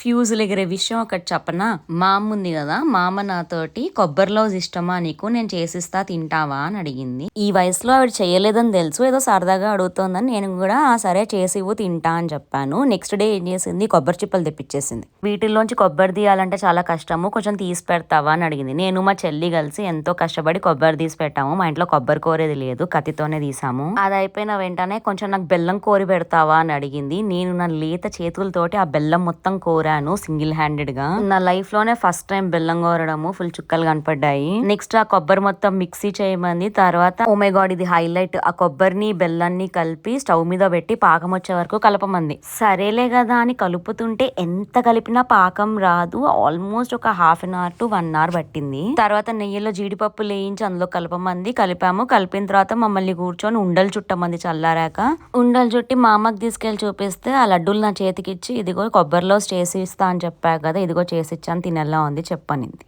ఫ్యూజులు ఎగిరే విషయం ఒకటి చెప్పనా? మా అమ్మ ఉంది కదా, మా అమ్మ నాతోటి కొబ్బరి లౌజ్ ఇష్టమా నీకు, నేను చేసిస్తా తింటావా అని అడిగింది. ఈ వయసులో ఆవిడ చేయలేదని తెలుసు, ఏదో సరదాగా అడుగుతోందని నేను కూడా సరే చేసివ్వు తింటా అని చెప్పాను. నెక్స్ట్ డే ఏం చేసింది, కొబ్బరి చిప్పలు తెప్పించేసింది. వీటిల్లోంచి కొబ్బరి తీయాలంటే చాలా కష్టము, కొంచెం తీసి పెడతావా అని అడిగింది. నేను మా చెల్లి కలిసి ఎంతో కష్టపడి కొబ్బరి తీసి పెట్టాము. మా ఇంట్లో కొబ్బరి కోరేది లేదు, కత్తితోనే తీసాము. అది అయిపోయిన వెంటనే కొంచెం నాకు బెల్లం కోరి పెడతావా అని అడిగింది. నేను నా లేత చేతులతోటి ఆ బెల్లం మొత్తం కోరాను సింగిల్ హ్యాండెడ్ గా. నా లైఫ్ లోనే ఫస్ట్ టైం బెల్లం కోరడము, ఫుల్ చుక్కలు కనపడ్డాయి. నెక్స్ట్ ఆ కొబ్బరి మొత్తం మిక్సీ చేయమంది. తర్వాత ఓ మై గాడ్ ఇది హైలైట్, ఆ కొబ్బరిని బెల్లాన్ని కలిపి స్టవ్ మీద పెట్టి పాకం వచ్చే వరకు కలపమంది. సరేలే కదా అని కలుపుతుంటే ఎంత కలిపినా పాకం రాదు. ఆల్మోస్ట్ ఒక half an hour to 1 hour పట్టింది. తర్వాత నెయ్యిలో జీడిపప్పు లేయించి అందులో కలపమంది. కలిపాము. కలిపిన తర్వాత మమ్మల్ని కూర్చొని ఉండలు చుట్టమంది. చల్లారాక ఉండలు చుట్టి మా అమ్మకి తీసుకెళ్లి చూపిస్తే ఆ లడ్డూలు నా చేతికి ఇచ్చి, ఇదిగో కొబ్బరిలో చేసి ఇస్తా అని చెప్పా కదా, ఇదిగో చేసి ఇచ్చాను తినెల్లా ఉంది చెప్పనింది.